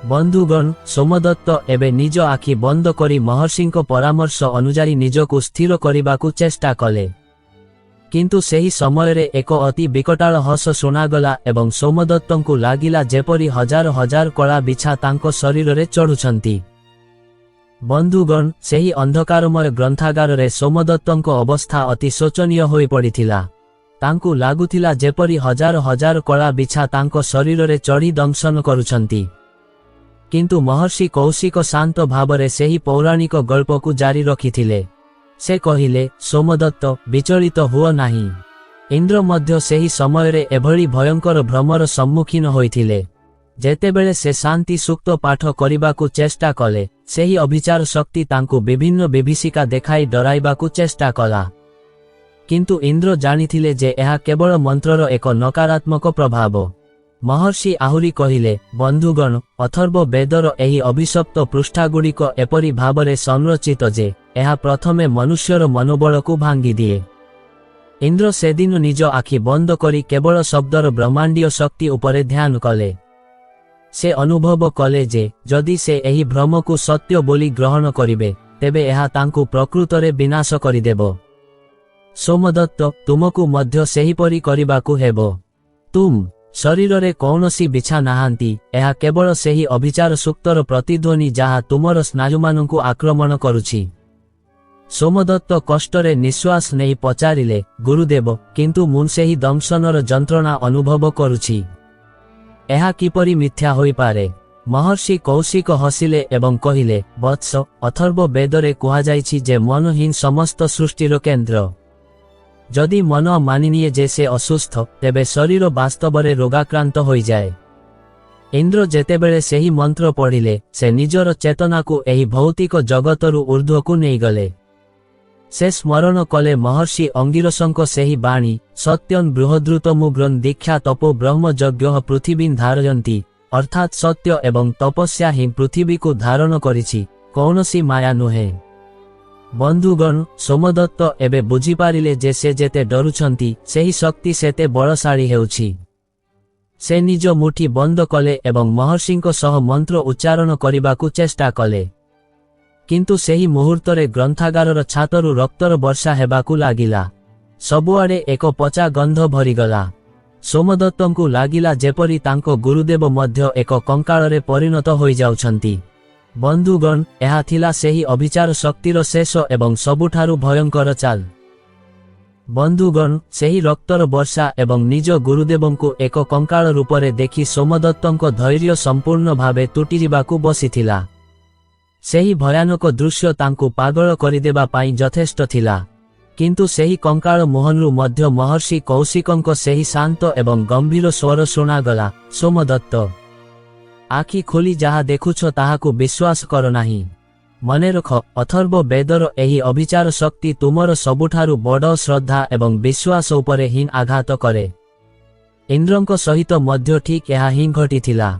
ବନ୍ଧୁଗଣ, ସୋମଦତ୍ତ ଏବେ ନିଜ ଆଖି ବନ୍ଦ କରି ମହର୍ଷିଙ୍କ ପରାମର୍ଶ ଅନୁଯାୟୀ ନିଜକୁ ସ୍ଥିର କରିବାକୁ ଚେଷ୍ଟା କଲେ। କିନ୍ତୁ ସେହି ସମୟରେ ଏକ ଅତି ବିକଟାଳ ହସ ଶୁଣାଗଲା ଏବଂ ସୋମଦତ୍ତଙ୍କୁ ଲାଗିଲା ଯେପରି ହଜାର ହଜାର କଳା ବିଛା ତାଙ୍କ ଶରୀରରେ ଚଢ଼ୁଛନ୍ତି। ବନ୍ଧୁଗଣ, ସେହି ଅନ୍ଧକାରମୟ ଗ୍ରନ୍ଥାଗାରରେ ସୋମଦତ୍ତଙ୍କ ଅବସ୍ଥା ଅତି ଶୋଚନୀୟ ହୋଇପଡ଼ିଥିଲା। ତାଙ୍କୁ ଲାଗୁଥିଲା ଯେପରି ହଜାର ହଜାର କଳା ବିଛା ତାଙ୍କ ଶରୀରରେ ଚଢ଼ି ଦଂଶନ କରୁଛନ୍ତି। କିନ୍ତୁ ମହର୍ଷି କୌଶିକ ଶାନ୍ତ ଭାବରେ ସେହି ପୌରାଣିକ ଗଳ୍ପକୁ ଜାରି ରଖିଥିଲେ। ସେ କହିଲେ, ସୋମଦତ୍ତ, ବିଚଳିତ ହୁଅ ନାହିଁ। ଇନ୍ଦ୍ର ମଧ୍ୟ ସେହି ସମୟରେ ଏଭଳି ଭୟଙ୍କର ଭ୍ରମର ସମ୍ମୁଖୀନ ହୋଇଥିଲେ। ଯେତେବେଳେ ସେ ଶାନ୍ତି ସୂକ୍ତ ପାଠ କରିବାକୁ ଚେଷ୍ଟା କଲେ ସେହି ଅଭିଚାର ଶକ୍ତି ତାଙ୍କୁ ବିଭିନ୍ନ ବିଭୀଷିକା ଦେଖାଇ ଡରାଇବାକୁ ଚେଷ୍ଟା କଲା। କିନ୍ତୁ ଇନ୍ଦ୍ର ଜାଣିଥିଲେ ଯେ ଏହା କେବଳ ମନ୍ତ୍ରର ଏକ ନକାରାତ୍ମକ ପ୍ରଭାବ। ମହର୍ଷି ଆହୁରି କହିଲେ, ବନ୍ଧୁଗଣ, ଅଥର୍ବ ବେଦର ଏହି ଅଭିଶପ୍ତ ପୃଷ୍ଠାଗୁଡ଼ିକ ଏପରି ଭାବରେ ସଂରଚିତ ଯେ ଏହା ପ୍ରଥମେ ମନୁଷ୍ୟର ମନୋବଳକୁ ଭାଙ୍ଗିଦିଏ। ଇନ୍ଦ୍ର ସେଦିନ ନିଜ ଆଖି ବନ୍ଦ କରି କେବଳ ଶବ୍ଦର ବ୍ରହ୍ମାଣ୍ଡୀୟ ଶକ୍ତି ଉପରେ ଧ୍ୟାନ କଲେ। ସେ ଅନୁଭବ କଲେ ଯେ ଯଦି ସେ ଏହି ଭ୍ରମକୁ ସତ୍ୟ ବୋଲି ଗ୍ରହଣ କରିବେ ତେବେ ଏହା ତାଙ୍କୁ ପ୍ରକୃତରେ ବିନାଶ କରିଦେବ। ସୋମଦତ୍ତ, ତୁମକୁ ମଧ୍ୟ ସେହିପରି କରିବାକୁ ହେବ। ତୁମ ଶରୀରରେ କୌଣସି ବିଛା ନାହାନ୍ତି, ଏହା କେବଳ ସେହି ଅଭିଚାର ସୂକ୍ତର ପ୍ରତିଧ୍ୱନି ଯାହା ତୁମର ସ୍ନାୟୁମାନଙ୍କୁ ଆକ୍ରମଣ କରୁଛି। ସୋମଦତ୍ତ କଷ୍ଟରେ ନିଶ୍ୱାସ ନେଇ ପଚାରିଲେ, ଗୁରୁଦେବ, କିନ୍ତୁ ମୁଁ ସେହି ଦଂଶନର ଯନ୍ତ୍ରଣା ଅନୁଭବ କରୁଛି। ଏହା କିପରି ମିଥ୍ୟା ହୋଇପାରେ? ମହର୍ଷି କୌଶିକ ହସିଲେ ଏବଂ କହିଲେ, ବତ୍ସ, ଅଥର୍ବ ବେଦରେ କୁହାଯାଇଛି ଯେ ମନ ହିଁ ସମସ୍ତ ସୃଷ୍ଟିର କେନ୍ଦ୍ର। ଯଦି ମନ ମାନିନିଏ ଯେ ସେ ଅସୁସ୍ଥ, ତେବେ ଶରୀର ବାସ୍ତବରେ ରୋଗାକ୍ରାନ୍ତ ହୋଇଯାଏ। ଇନ୍ଦ୍ର ଯେତେବେଳେ ସେହି ମନ୍ତ୍ର ପଢ଼ିଲେ ସେ ନିଜର ଚେତନାକୁ ଏହି ଭୌତିକ ଜଗତରୁ ଊର୍ଦ୍ଧ୍ୱକୁ ନେଇଗଲେ। ସେ ସ୍ମରଣ କଲେ ମହର୍ଷି ଅଙ୍ଗିରସଙ୍କ ସେହି ବାଣୀ, ସତ୍ୟଂ ବୃହଦ୍ରୁତମୁଗ୍ରଂ ଦୀକ୍ଷା ତପୋ ବ୍ରହ୍ମଯଜ୍ଞଃ ପୃଥିବୀଂ ଧାରୟନ୍ତି, ଅର୍ଥାତ୍ ସତ୍ୟ ଏବଂ ତପସ୍ୟା ହିଁ ପୃଥିବୀକୁ ଧାରଣ କରିଛି, କୌଣସି ମାୟା ନୁହେଁ। ବନ୍ଧୁଗଣ, ସୋମଦତ୍ତ ଏବେ ବୁଝିପାରିଲେ ଯେ ସେ ଯେତେ ଡରୁଛନ୍ତି ସେହି ଶକ୍ତି ସେତେ ବଳଶାଳୀ ହେଉଛି। ସେ ନିଜ ମୁଠି ବନ୍ଦ କଲେ ଏବଂ ମହର୍ଷିଙ୍କ ସହ ମନ୍ତ୍ର ଉଚ୍ଚାରଣ କରିବାକୁ ଚେଷ୍ଟା କଲେ। କିନ୍ତୁ ସେହି ମୁହୂର୍ତ୍ତରେ ଗ୍ରନ୍ଥାଗାରର ଛାତରୁ ରକ୍ତର ବର୍ଷା ହେବାକୁ ଲାଗିଲା। ସବୁଆଡ଼େ ଏକ ପଚା ଗନ୍ଧ ଭରିଗଲା। ସୋମଦତ୍ତଙ୍କୁ ଲାଗିଲା ଯେପରି ତାଙ୍କ ଗୁରୁଦେବ ମଧ୍ୟ ଏକ କଙ୍କାଳରେ ପରିଣତ ହୋଇଯାଉଛନ୍ତି। ବନ୍ଧୁଗଣ, ଏହା ଥିଲା ସେହି ଅଭିଚାର ଶକ୍ତିର ଶେଷ ଏବଂ ସବୁଠାରୁ ଭୟଙ୍କର ଚାଲ। ବନ୍ଧୁଗଣ, ସେହି ରକ୍ତର ବର୍ଷା ଏବଂ ନିଜ ଗୁରୁଦେବଙ୍କୁ ଏକ କଙ୍କାଳ ରୂପରେ ଦେଖି ସୋମଦତ୍ତଙ୍କ ଧୈର୍ଯ୍ୟ ସମ୍ପୂର୍ଣ୍ଣ ଭାବେ ତୁଟିଯିବାକୁ ବସିଥିଲା। ସେହି ଭୟାନକ ଦୃଶ୍ୟ ତାଙ୍କୁ ପାଗଳ କରିଦେବା ପାଇଁ ଯଥେଷ୍ଟ ଥିଲା। କିନ୍ତୁ ସେହି କଙ୍କାଳ ମୁହଁରୁ ମଧ୍ୟ ମହର୍ଷି କୌଶିକଙ୍କ ସେହି ଶାନ୍ତ ଏବଂ ଗମ୍ଭୀର ସ୍ୱର ଶୁଣାଗଲା, ସୋମଦତ୍ତ, ଆଖି ଖୋଲି ଯାହା ଦେଖୁଛ ତାହାକୁ ବିଶ୍ୱାସ କର ନାହିଁ। ମନେରଖ, ଅଥର୍ବ ବେଦର ଏହି ଅଭିଚାର ଶକ୍ତି ତୁମର ସବୁଠାରୁ ବଡ଼ ଶ୍ରଦ୍ଧା ଏବଂ ବିଶ୍ୱାସ ଉପରେ ହିଁ ଆଘାତ କରେ। ଇନ୍ଦ୍ରଙ୍କ ସହିତ ମଧ୍ୟ ଠିକ୍ ଏହା ହିଁ ଘଟିଥିଲା।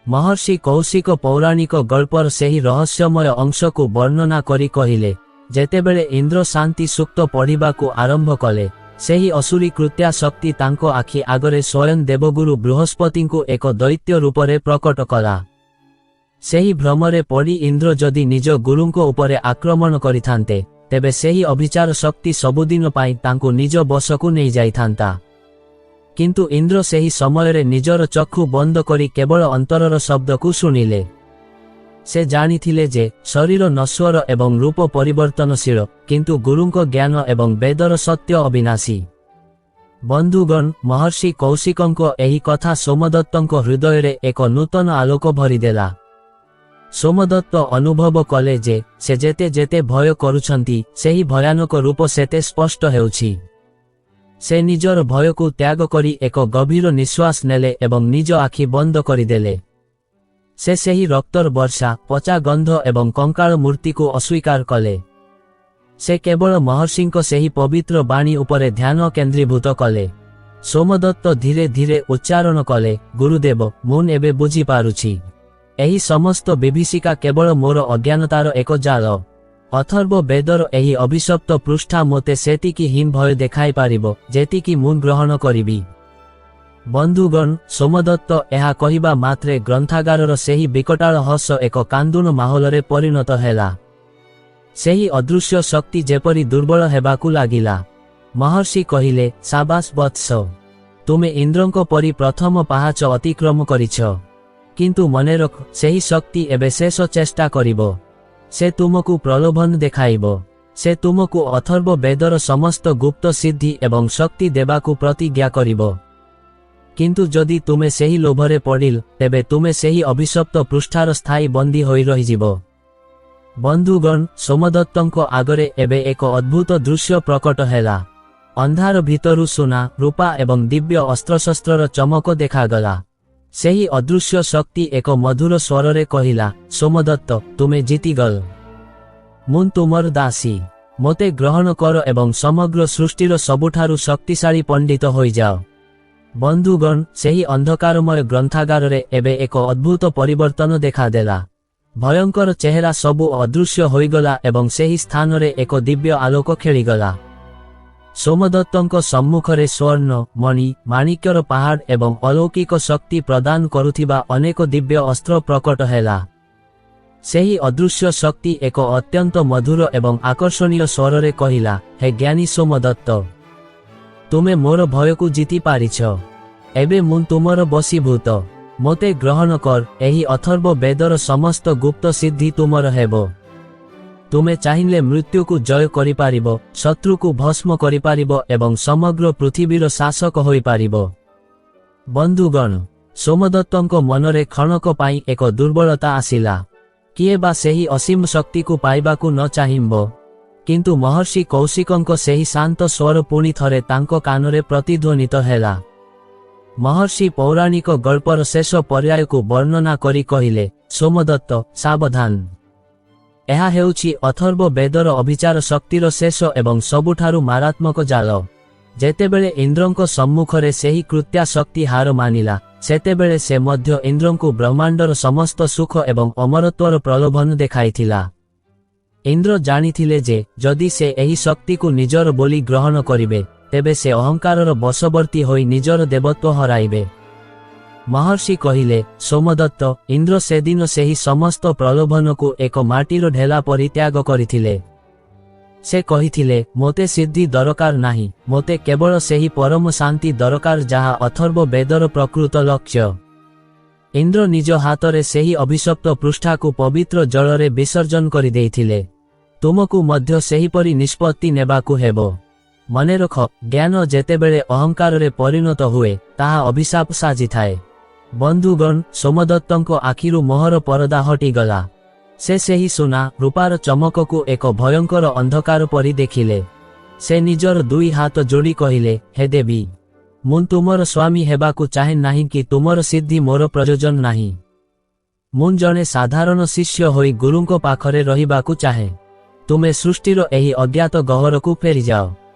ମହର୍ଷି କୌଶିକ ପୌରାଣିକ ଗଳ୍ପର ସେହି ରହସ୍ୟମୟ ଅଂଶକୁ ବର୍ଣ୍ଣନା କରି କହିଲେ, ଯେତେବେଳେ ଇନ୍ଦ୍ର ଶାନ୍ତି ସୂକ୍ତ ପଢ଼ିବାକୁ ଆରମ୍ଭ କଲେ ସେହି ଅସୁରୀ କୃତ୍ୟା ଶକ୍ତି ତାଙ୍କ ଆଖି ଆଗରେ ସ୍ୱୟଂ ଦେବଗୁରୁ ବୃହସ୍ପତିଙ୍କୁ ଏକ ଦୈତ୍ୟ ରୂପରେ ପ୍ରକଟ କଲା। ସେହି ଭ୍ରମରେ ପଡ଼ି ଇନ୍ଦ୍ର ଯଦି ନିଜ ଗୁରୁଙ୍କ ଉପରେ ଆକ୍ରମଣ କରିଥାନ୍ତେ ତେବେ ସେହି ଅଭିଚାର ଶକ୍ତି ସବୁଦିନ ପାଇଁ ତାଙ୍କୁ ନିଜ ବଶକୁ ନେଇଯାଇଥାନ୍ତା। କିନ୍ତୁ ଇନ୍ଦ୍ର ସେହି ସମୟରେ ନିଜର ଚକ୍ଷୁ ବନ୍ଦ କରି କେବଳ ଅନ୍ତରର ଶବ୍ଦକୁ ଶୁଣିଲେ। ସେ ଜାଣିଥିଲେ ଯେ ଶରୀର ନଶ୍ୱର ଏବଂ ରୂପ ପରିବର୍ତ୍ତନଶୀଳ, କିନ୍ତୁ ଗୁରୁଙ୍କ ଜ୍ଞାନ ଏବଂ ବେଦର ସତ୍ୟ ଅବିନାଶୀ। ବନ୍ଧୁଗଣ, ମହର୍ଷି କୌଶିକଙ୍କ ଏହି କଥା ସୋମଦତ୍ତଙ୍କ ହୃଦୟରେ ଏକ ନୂତନ ଆଲୋକ ଭରିଦେଲା। ସୋମଦତ୍ତ ଅନୁଭବ କଲେ ଯେ ସେ ଯେତେ ଯେତେ ଭୟ କରୁଛନ୍ତି ସେହି ଭୟାନକ ରୂପ ସେତେ ସ୍ପଷ୍ଟ ହେଉଛି। ସେ ନିଜର ଭୟକୁ ତ୍ୟାଗ କରି ଏକ ଗଭୀର ନିଶ୍ୱାସ ନେଲେ ଏବଂ ନିଜ ଆଖି ବନ୍ଦ କରିଦେଲେ। ସେ ସେହି ରକ୍ତର ବର୍ଷା, ପଚା ଗନ୍ଧ ଏବଂ କଙ୍କାଳ ମୂର୍ତ୍ତିକୁ ଅସ୍ୱୀକାର କଲେ। ସେ କେବଳ ମହର୍ଷିଙ୍କ ସେହି ପବିତ୍ର ବାଣୀ ଉପରେ ଧ୍ୟାନ କେନ୍ଦ୍ରୀଭୂତ କଲେ। ସୋମଦତ୍ତ ଧୀରେ ଧୀରେ ଉଚ୍ଚାରଣ କଲେ, ଗୁରୁଦେବ, ମୁଁ ଏବେ ବୁଝିପାରୁଛି। ଏହି ସମସ୍ତ ବିଭୀଷିକା କେବଳ ମୋର ଅଜ୍ଞାନତାର ଏକ ଜାଲ। ଅଥର୍ବ ବେଦର ଏହି ଅଭିଶପ୍ତ ପୃଷ୍ଠା ମୋତେ ସେତିକି ହିଁ ଭୟ ଦେଖାଇପାରିବ ଯେତିକି ମୁଁ ଗ୍ରହଣ କରିବି। ବନ୍ଧୁଗଣ, ସୋମଦତ୍ତ ଏହା କହିବା ମାତ୍ରେ ଗ୍ରନ୍ଥାଗାରର ସେହି ବିକଟାଳ ହସ ଏକ କାନ୍ଦୁଣ ମାହୋଲରେ ପରିଣତ ହେଲା। ସେହି ଅଦୃଶ୍ୟ ଶକ୍ତି ଯେପରି ଦୁର୍ବଳ ହେବାକୁ ଲାଗିଲା। ମହର୍ଷି କହିଲେ, ସାବାସ୍ ବତ୍ସ, ତୁମେ ଇନ୍ଦ୍ରଙ୍କ ପରି ପ୍ରଥମ ପାହାଚ ଅତିକ୍ରମ କରିଛ। କିନ୍ତୁ ମନେରଖ, ସେହି ଶକ୍ତି ଏବେ ଶେଷ ଚେଷ୍ଟା କରିବ। ସେ ତୁମକୁ ପ୍ରଲୋଭନ ଦେଖାଇବ। ସେ ତୁମକୁ ଅଥର୍ବ ବେଦର ସମସ୍ତ ଗୁପ୍ତ ସିଦ୍ଧି ଏବଂ ଶକ୍ତି ଦେବାକୁ ପ୍ରତିଜ୍ଞା କରିବ। କିନ୍ତୁ ଯଦି ତୁମେ ସେହି ଲୋଭରେ ପଡ଼ିଲ ତେବେ ତୁମେ ସେହି ଅଭିଶପ୍ତ ପୃଷ୍ଠାର ସ୍ଥାୟୀ ବନ୍ଦୀ ହୋଇ ରହିଯିବ। ବନ୍ଧୁଗଣ, ସୋମଦତ୍ତଙ୍କ ଆଗରେ ଏବେ ଏକ ଅଦ୍ଭୁତ ଦୃଶ୍ୟ ପ୍ରକଟ ହେଲା। ଅନ୍ଧାର ଭିତରୁ ସୁନା, ରୂପା ଏବଂ ଦିବ୍ୟ ଅସ୍ତ୍ରଶସ୍ତ୍ରର ଚମକ ଦେଖାଗଲା। ସେହି ଅଦୃଶ୍ୟ ଶକ୍ତି ଏକ ମଧୁର ସ୍ୱରରେ କହିଲା, ସୋମଦତ୍ତ, ତୁମେ ଜିତିଗଲ। ମୁଁ ତୁମର ଦାସୀ। ମୋତେ ଗ୍ରହଣ କର ଏବଂ ସମଗ୍ର ସୃଷ୍ଟିର ସବୁଠାରୁ ଶକ୍ତିଶାଳୀ ପଣ୍ଡିତ ହୋଇଯାଅ। ବନ୍ଧୁଗଣ, ସେହି ଅନ୍ଧକାରମୟ ଗ୍ରନ୍ଥାଗାରରେ ଏବେ ଏକ ଅଦ୍ଭୁତ ପରିବର୍ତ୍ତନ ଦେଖାଦେଲା। ଭୟଙ୍କର ଚେହେରା ସବୁ ଅଦୃଶ୍ୟ ହୋଇଗଲା ଏବଂ ସେହି ସ୍ଥାନରେ ଏକ ଦିବ୍ୟ ଆଲୋକ ଖେଳିଗଲା। ସୋମଦତ୍ତଙ୍କ ସମ୍ମୁଖରେ ସ୍ୱର୍ଣ୍ଣ, ମଣି, ମାଣିକ୍ୟର ପାହାଡ଼ ଏବଂ ଅଲୌକିକ ଶକ୍ତି ପ୍ରଦାନ କରୁଥିବା ଅନେକ ଦିବ୍ୟ ଅସ୍ତ୍ର ପ୍ରକଟ ହେଲା। ସେହି ଅଦୃଶ୍ୟ ଶକ୍ତି ଏକ ଅତ୍ୟନ୍ତ ମଧୁର ଏବଂ ଆକର୍ଷଣୀୟ ସ୍ୱରରେ କହିଲା, ହେ ଜ୍ଞାନୀ ସୋମଦତ୍ତ, ତୁମେ ମୋର ଭୟକୁ ଜିତି ପାରିଛ। ଏବେ ମୁଁ ତୁମର ବଶୀଭୂତ। ମୋତେ ଗ୍ରହଣ କର। ଏହି ଅଥର୍ବ ବେଦର ସମସ୍ତ ଗୁପ୍ତ ସିଦ୍ଧି ତୁମର ହେବ। ତୁମେ ଚାହିଁଲେ ମୃତ୍ୟୁକୁ ଜୟ କରିପାରିବ, ଶତ୍ରୁକୁ ଭସ୍ମ କରିପାରିବ ଏବଂ ସମଗ୍ର ପୃଥିବୀର ଶାସକ ହୋଇପାରିବ। ବନ୍ଧୁଗଣ, ସୋମଦତ୍ତଙ୍କ ମନରେ କ୍ଷଣକ ପାଇଁ ଏକ ଦୁର୍ବଳତା ଆସିଲା। କିଏ ବା ସେହି ଅସୀମ ଶକ୍ତିକୁ ପାଇବାକୁ ନ ଚାହିଁବ? କିନ୍ତୁ ମହର୍ଷି କୌଶିକଙ୍କ ସେହି ଶାନ୍ତ ସ୍ୱର ପୁଣି ଥରେ ତାଙ୍କ କାନରେ ପ୍ରତିଧ୍ୱନିତ ହେଲା। ମହର୍ଷି ପୌରାଣିକ ଗଳ୍ପର ଶେଷ ପର୍ଯ୍ୟାୟକୁ ବର୍ଣ୍ଣନା କରି କହିଲେ, ସୋମଦତ୍ତ, ସାବଧାନ। ଏହା ହେଉଛି ଅଥର୍ବ ବେଦର ଅଭିଚାର ଶକ୍ତିର ଶେଷ ଏବଂ ସବୁଠାରୁ ମାରାତ୍ମକ ଜାଲ। ଯେତେବେଳେ ଇନ୍ଦ୍ରଙ୍କ ସମ୍ମୁଖରେ ସେହି କୃତ୍ୟା ଶକ୍ତି ହାର ମାନିଲା, ସେତେବେଳେ ସେ ମଧ୍ୟ ଇନ୍ଦ୍ରଙ୍କୁ ବ୍ରହ୍ମାଣ୍ଡର ସମସ୍ତ ସୁଖ ଏବଂ ଅମରତ୍ୱର ପ୍ରଲୋଭନ ଦେଖାଇଥିଲା। ଇନ୍ଦ୍ର ଜାଣିଥିଲେ ଯେ ଯଦି ସେ ଏହି ଶକ୍ତିକୁ ନିଜର ବୋଲି ଗ୍ରହଣ କରିବେ, ତେବେ ସେ ଅହଙ୍କାରର ବଶବର୍ତ୍ତୀ ହୋଇ ନିଜର ଦେବତ୍ୱ ହରାଇବେ। ମହର୍ଷି କହିଲେ, ସୋମଦତ୍ତ, ଇନ୍ଦ୍ର ସେଦିନ ସେହି ସମସ୍ତ ପ୍ରଲୋଭନକୁ ଏକ ମାଟିର ଢେଲା ପରି ତ୍ୟାଗ କରିଥିଲେ। ସେ କହିଥିଲେ, ମୋତେ ସିଦ୍ଧି ଦରକାର ନାହିଁ, ମୋତେ କେବଳ ସେହି ପରମ ଶାନ୍ତି ଦରକାର ଯାହା ଅଥର୍ବ ବେଦର ପ୍ରକୃତ ଲକ୍ଷ୍ୟ। ଇନ୍ଦ୍ର ନିଜ ହାତରେ ସେହି ଅଭିଶପ୍ତ ପୃଷ୍ଠାକୁ ପବିତ୍ର ଜଳରେ ବିସର୍ଜନ କରିଦେଇଥିଲେ। ତୁମକୁ ମଧ୍ୟ ସେହିପରି ନିଷ୍ପତ୍ତି ନେବାକୁ ହେବ। ମନେରଖ, ଜ୍ଞାନ ଯେତେବେଳେ ଅହଙ୍କାରରେ ପରିଣତ ହୁଏ, ତାହା ଅଭିଶାପ ସାଜିଥାଏ। ବନ୍ଧୁଗଣ, ସୋମଦତ୍ତଙ୍କ ଆଖିରୁ ମୋହର ପରଦା ହଟିଗଲା। ସେ ସେହି ସୁନା, ରୂପାର ଚମକକୁ ଏକ ଭୟଙ୍କର ଅନ୍ଧକାର ପରି ଦେଖିଲେ। ସେ ନିଜର ଦୁଇ ହାତ ଯୋଡ଼ି କହିଲେ, ହେ ଦେବୀ, ମୁଁ ତୁମର ସ୍ୱାମୀ ହେବାକୁ ଚାହେଁ ନାହିଁ କି ତୁମର ସିଦ୍ଧି ମୋର ପ୍ରୟୋଜନ ନାହିଁ। ମୁଁ ଜଣେ ସାଧାରଣ ଶିଷ୍ୟ ହୋଇ ଗୁରୁଙ୍କ ପାଖରେ ରହିବାକୁ ଚାହେଁ। ତୁମେ ସୃଷ୍ଟିର ଏହି ଅଜ୍ଞାତ ଗହ୍ୱରକୁ ଫେରିଯାଅ।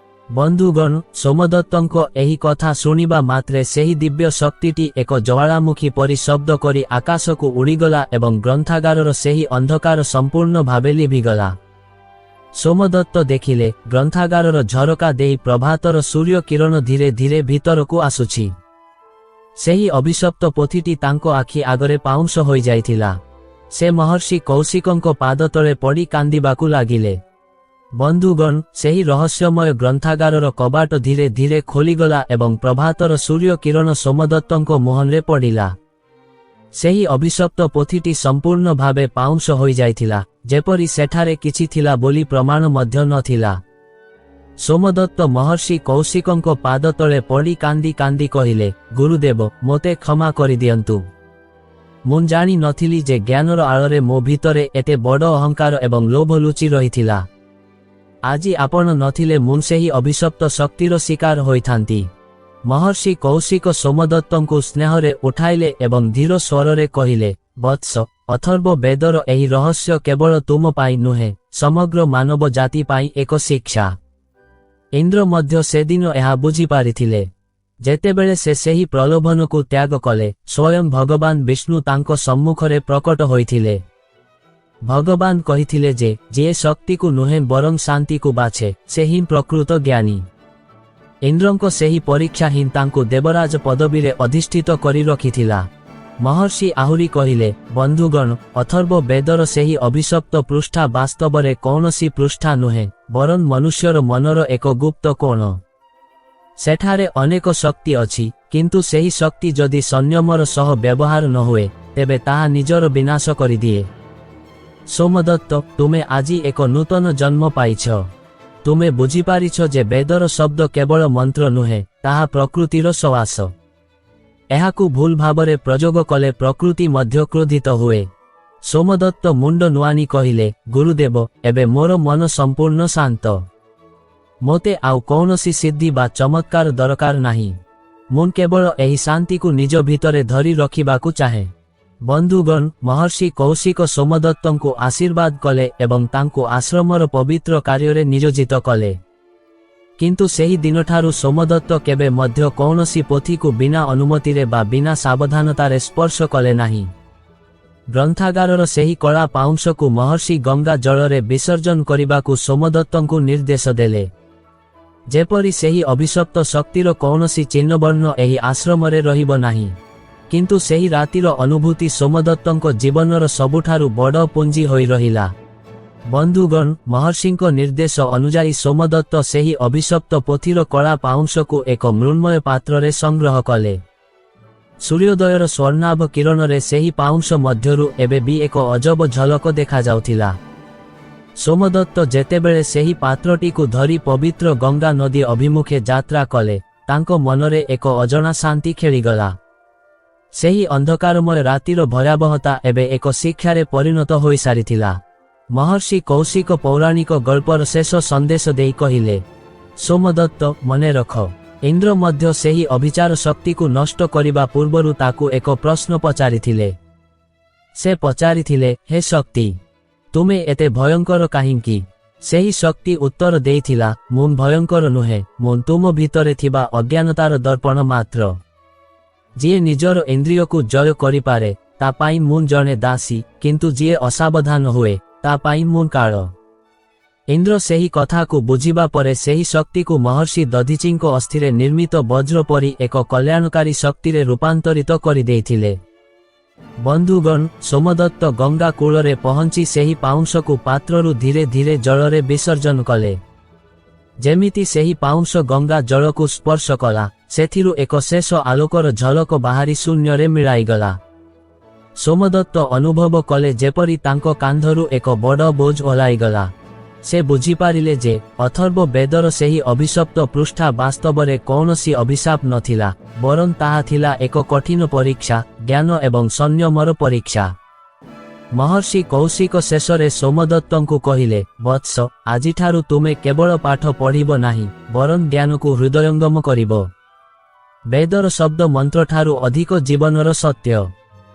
ବନ୍ଧୁଗଣ, ସୋମଦତ୍ତଙ୍କ ଏହି କଥା ଶୁଣିବା ମାତ୍ରେ ସେହି ଦିବ୍ୟ ଶକ୍ତିଟି ଏକ ଜ୍ୱାଳାମୁଖୀ ପରି ଶବ୍ଦ କରି ଆକାଶକୁ ଉଡ଼ିଗଲା ଏବଂ ଗ୍ରନ୍ଥାଗାରର ସେହି ଅନ୍ଧକାର ସମ୍ପୂର୍ଣ୍ଣ ଭାବେ ଲିଭିଗଲା। ସୋମଦତ୍ତ ଦେଖିଲେ, ଗ୍ରନ୍ଥାଗାରର ଝରକା ଦେଇ ପ୍ରଭାତର ସୂର୍ଯ୍ୟ କିରଣ ଧୀରେ ଧୀରେ ଭିତରକୁ ଆସୁଛି। ସେହି ଅଭିଶପ୍ତ ପୋଥିଟି ତାଙ୍କ ଆଖି ଆଗରେ ପାଉଁଶ ହୋଇଯାଇଥିଲା। ସେ ମହର୍ଷି କୌଶିକଙ୍କ ପାଦତଳେ ପଡ଼ି କାନ୍ଦିବାକୁ ଲାଗିଲେ। ବନ୍ଧୁଗଣ, ସେହି ରହସ୍ୟମୟ ଗ୍ରନ୍ଥାଗାରର କବାଟ ଧୀରେ ଧୀରେ ଖୋଲିଗଲା ଏବଂ ପ୍ରଭାତର ସୂର୍ଯ୍ୟ କିରଣ ସୋମଦତ୍ତଙ୍କ ମୁହଁରେ ପଡ଼ିଲା। ସେହି ଅଭିଶପ୍ତ ପୋଥିଟି ସମ୍ପୂର୍ଣ୍ଣ ଭାବେ ପାଉଁଶ ହୋଇଯାଇଥିଲା, ଯେପରି ସେଠାରେ କିଛି ଥିଲା ବୋଲି ପ୍ରମାଣ ମଧ୍ୟ ନଥିଲା। ସୋମଦତ୍ତ ମହର୍ଷି କୌଶିକଙ୍କ ପାଦତଳେ ପଡ଼ି କାନ୍ଦି କାନ୍ଦି କହିଲେ, ଗୁରୁଦେବ, ମୋତେ କ୍ଷମା କରିଦିଅନ୍ତୁ। ମୁଁ ଜାଣି ନଥିଲି ଯେ ଜ୍ଞାନର ଆଳରେ ମୋ ଭିତରେ ଏତେ ବଡ଼ ଅହଙ୍କାର ଏବଂ ଲୋଭ ଲୁଚି ରହିଥିଲା। ଆଜି ଆପଣ ନଥିଲେ ମୁଁ ସେହି ଅଭିଶପ୍ତ ଶକ୍ତିର ଶିକାର ହୋଇଥାନ୍ତି। ମହର୍ଷି କୌଶିକ ସୋମଦତ୍ତଙ୍କୁ ସ୍ନେହରେ ଉଠାଇଲେ ଏବଂ ଧୀର ସ୍ୱରରେ କହିଲେ, ବତ୍ସ, ଅଥର୍ବ ବେଦର ଏହି ରହସ୍ୟ କେବଳ ତୁମ ପାଇଁ ନୁହେଁ, ସମଗ୍ର ମାନବ ଜାତି ପାଇଁ ଏକ ଶିକ୍ଷା। ଇନ୍ଦ୍ର ମଧ୍ୟ ସେଦିନ ଏହା ବୁଝିପାରିଥିଲେ। ଯେତେବେଳେ ସେ ସେହି ପ୍ରଲୋଭନକୁ ତ୍ୟାଗ କଲେ, ସ୍ୱୟଂ ଭଗବାନ ବିଷ୍ଣୁ ତାଙ୍କ ସମ୍ମୁଖରେ ପ୍ରକଟ ହୋଇଥିଲେ। ଭଗବାନ କହିଥିଲେ ଯେ ଯିଏ ଶକ୍ତିକୁ ନୁହେଁ ବରଂ ଶାନ୍ତିକୁ ବାଛେ, ସେ ହିଁ ପ୍ରକୃତ ଜ୍ଞାନୀ। ଇନ୍ଦ୍ରଙ୍କ ସେହି ପରୀକ୍ଷା ହିଁ ତାଙ୍କୁ ଦେବରାଜ ପଦବୀରେ ଅଧିଷ୍ଠିତ କରି ରଖିଥିଲା। ମହର୍ଷି ଆହୁରି କହିଲେ, ବନ୍ଧୁଗଣ, ଅଥର୍ବ ବେଦର ସେହି ଅଭିଶପ୍ତ ପୃଷ୍ଠା ବାସ୍ତବରେ କୌଣସି ପୃଷ୍ଠା ନୁହେଁ, ବରଂ ମନୁଷ୍ୟର ମନର ଏକ ଗୁପ୍ତ କୋଣ। ସେଠାରେ ଅନେକ ଶକ୍ତି ଅଛି, କିନ୍ତୁ ସେହି ଶକ୍ତି ଯଦି ସଂଯମର ସହ ବ୍ୟବହାର ନ ହୁଏ, ତେବେ ତାହା ନିଜର ବିନାଶ କରିଦିଏ। ସୋମଦତ୍ତ, ତୁମେ ଆଜି ଏକ ନୂତନ ଜନ୍ମ ପାଇଛ। ତୁମେ ବୁଝିପାରିଛ ଯେ ବେଦର ଶବ୍ଦ କେବଳ ମନ୍ତ୍ର ନୁହେଁ, ତାହା ପ୍ରକୃତିର ସୱାସ। ଏହାକୁ ଭୁଲ ଭାବରେ ପ୍ରଯୋଗ କଲେ ପ୍ରକୃତି ମଧ୍ୟ କ୍ରୋଧିତ ହୁଏ। ସୋମଦତ୍ତ ମୁଣ୍ଡ ନୁଆଁନି କହିଲେ, ଗୁରୁଦେବ, ଏବେ ମୋର ମନ ସମ୍ପୂର୍ଣ୍ଣ ଶାନ୍ତ। ମୋତେ ଆଉ କୌଣସି ସିଦ୍ଧି ବା ଚମତ୍କାର ଦରକାର ନାହିଁ। ମୁଁ କେବଳ ଏହି ଶାନ୍ତିକୁ ନିଜ ଭିତରେ ଧରି ରଖିବାକୁ ଚାହେଁ। ବନ୍ଧୁଗଣ, ମହର୍ଷି କୌଶିକ ସୋମଦତ୍ତଙ୍କୁ ଆଶୀର୍ବାଦ କଲେ ଏବଂ ତାଙ୍କୁ ଆଶ୍ରମର ପବିତ୍ର କାର୍ଯ୍ୟରେ ନିୟୋଜିତ କଲେ। କିନ୍ତୁ ସେହି ଦିନଠାରୁ ସୋମଦତ୍ତ କେବେ ମଧ୍ୟ କୌଣସି ପୋଥିକୁ ବିନା ଅନୁମତିରେ ବା ବିନା ସାବଧାନତାରେ ସ୍ପର୍ଶ କଲେ ନାହିଁ। ଗ୍ରନ୍ଥାଗାରର ସେହି କଳା ପାଉଁଶକୁ ମହର୍ଷି ଗଙ୍ଗା ଜଳରେ ବିସର୍ଜନ କରିବାକୁ ସୋମଦତ୍ତଙ୍କୁ ନିର୍ଦ୍ଦେଶ ଦେଲେ, ଯେପରି ସେହି ଅଭିଶପ୍ତ ଶକ୍ତିର କୌଣସି ଚିହ୍ନବର୍ଣ୍ଣ ଏହି ଆଶ୍ରମରେ ରହିବ ନାହିଁ। କିନ୍ତୁ ସେହି ରାତିର ଅନୁଭୂତି ସୋମଦତ୍ତଙ୍କ ଜୀବନର ସବୁଠାରୁ ବଡ଼ ପୁଞ୍ଜି ହୋଇ ରହିଲା। ବନ୍ଧୁଗଣ, ମହର୍ଷିଙ୍କ ନିର୍ଦ୍ଦେଶ ଅନୁଯାୟୀ ସୋମଦତ୍ତ ସେହି ଅଭିଶପ୍ତ ପୋଥିର କଳା ପାଉଁଶକୁ ଏକ ମୃଣ୍ମୟ ପାତ୍ରରେ ସଂଗ୍ରହ କଲେ। ସୂର୍ଯ୍ୟୋଦୟର ସ୍ୱର୍ଣ୍ଣାଭ କିରଣରେ ସେହି ପାଉଁଶ ମଧ୍ୟରୁ ଏବେ ବି ଏକ ଅଜବ ଝଲକ ଦେଖାଯାଉଥିଲା। ସୋମଦତ୍ତ ଯେତେବେଳେ ସେହି ପାତ୍ରଟିକୁ ଧରି ପବିତ୍ର ଗଙ୍ଗା ନଦୀ ଅଭିମୁଖେ ଯାତ୍ରା କଲେ, ତାଙ୍କ ମନରେ ଏକ ଅଜଣା ଶାନ୍ତି ଖେଳିଗଲା। ସେହି ଅନ୍ଧକାରମୟ ରାତିର ଭୟାବହତା ଏବେ ଏକ ଶିକ୍ଷାରେ ପରିଣତ ହୋଇସାରିଥିଲା। ମହର୍ଷି କୌଶିକ ପୌରାଣିକ ଗଳ୍ପର ଶେଷ ସନ୍ଦେଶ ଦେଇ କହିଲେ, ସୋମଦତ୍ତ, ମନେ ରଖ, ଇନ୍ଦ୍ର ମଧ୍ୟ ସେହି ଅଭିଚାର ଶକ୍ତିକୁ ନଷ୍ଟ କରିବା ପୂର୍ବରୁ ତାକୁ ଏକ ପ୍ରଶ୍ନ ପଚାରିଥିଲେ। ସେ ପଚାରିଥିଲେ, ହେ ଶକ୍ତି, ତୁମେ ଏତେ ଭୟଙ୍କର କାହିଁକି? ସେହି ଶକ୍ତି ଉତ୍ତର ଦେଇଥିଲା, ମୁଁ ଭୟଙ୍କର ନୁହେଁ, ମୁଁ ତୁମ ଭିତରେ ଥିବା ଅଜ୍ଞାନତାର ଦର୍ପଣ ମାତ୍ର। ଯିଏ ନିଜର ଇନ୍ଦ୍ରିୟକୁ ଜୟ କରିପାରେ, ତା ପାଇଁ ମୁଁ ଜଣେ ଦାସୀ, କିନ୍ତୁ ଯିଏ ଅସାବଧାନ ହୁଏ, ତା ପାଇଁ ମୁଁ କାଳ। ଇନ୍ଦ୍ର ସେହି କଥାକୁ ବୁଝିବା ପରେ ସେହି ଶକ୍ତିକୁ ମହର୍ଷି ଦଧିଚିଙ୍କ ଅସ୍ଥିରେ ନିର୍ମିତ ବଜ୍ର ପରି ଏକ କଲ୍ୟାଣକାରୀ ଶକ୍ତିରେ ରୂପାନ୍ତରିତ କରିଦେଇଥିଲେ। ବନ୍ଧୁଗଣ, ସୋମଦତ୍ତ ଗଙ୍ଗା କୂଳରେ ପହଞ୍ଚି ସେହି ପାଉଁଶକୁ ପାତ୍ରରୁ ଧୀରେ ଧୀରେ ଜଳରେ ବିସର୍ଜନ କଲେ। ଯେମିତି ସେହି ପାଉଁଶ ଗଙ୍ଗା ଜଳକୁ ସ୍ପର୍ଶ କଲା, ସେଥିରୁ ଏକ ଶେଷ ଆଲୋକର ଝଲକ ବାହାରି ଶୂନ୍ୟରେ ମିଳାଇଗଲା। ସୋମଦତ୍ତ ଅନୁଭବ କଲେ ଯେପରି ତାଙ୍କ କାନ୍ଧରୁ ଏକ ବଡ଼ ବୋଝ ଓହ୍ଲାଇଗଲା। ସେ ବୁଝିପାରିଲେ ଯେ ଅଥର୍ବ ବେଦର ସେହି ଅଭିଶପ୍ତ ପୃଷ୍ଠା ବାସ୍ତବରେ କୌଣସି ଅଭିଶାପ ନଥିଲା, ବରଂ ତାହା ଥିଲା ଏକ କଠିନ ପରୀକ୍ଷା, ଜ୍ଞାନ ଏବଂ ସଂୟମର ପରୀକ୍ଷା। ମହର୍ଷି କୌଶିକ ଶେଷରେ ସୋମଦତ୍ତଙ୍କୁ କହିଲେ, ବତ୍ସ, ଆଜିଠାରୁ ତୁମେ କେବଳ ପାଠ ପଢ଼ିବ ନାହିଁ, ବରଂ ଜ୍ଞାନକୁ ହୃଦୟଙ୍ଗମ କରିବ। ବେଦର ଶବ୍ଦ ମନ୍ତ୍ରଠାରୁ ଅଧିକ ଜୀବନର ସତ୍ୟ।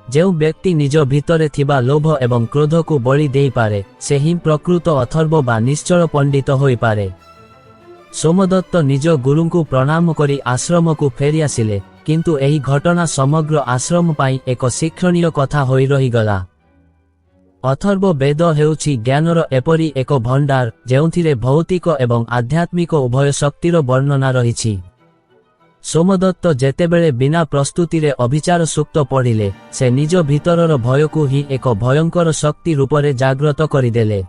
ଯେଉଁ ବ୍ୟକ୍ତି ନିଜ ଭିତରେ ଥିବା ଲୋଭ ଏବଂ କ୍ରୋଧକୁ ବଳି ଦେଇପାରେ, ସେ ହିଁ ପ୍ରକୃତ ଅଥର୍ବ ବା ନିଶ୍ଚଳ ପଣ୍ଡିତ ହୋଇପାରେ। ସୋମଦତ୍ତ ନିଜ ଗୁରୁଙ୍କୁ ପ୍ରଣାମ କରି ଆଶ୍ରମକୁ ଫେରିଆସିଲେ, କିନ୍ତୁ ଏହି ଘଟଣା ସମଗ୍ର ଆଶ୍ରମ ପାଇଁ ଏକ ଶିକ୍ଷଣୀୟ କଥା ହୋଇ ରହିଗଲା। ଅଥର୍ବ ବେଦ ହେଉଛି ଜ୍ଞାନର ଏପରି ଏକ ଭଣ୍ଡାର, ଯେଉଁଥିରେ ଭୌତିକ ଏବଂ ଆଧ୍ୟାତ୍ମିକ ଉଭୟ ଶକ୍ତିର ବର୍ଣ୍ଣନା ରହିଛି। ସୋମଦତ୍ତ ଯେତେବେଳେ ବିନା ପ୍ରସ୍ତୁତିରେ ଅଭିଚାର ସୂକ୍ତ ପଢ଼ିଲେ, ସେ ନିଜ ଭିତରର ଭୟକୁ ହିଁ ଏକ ଭୟଙ୍କର ଶକ୍ତି ରୂପରେ ଜାଗ୍ରତ କରିଦେଲେ।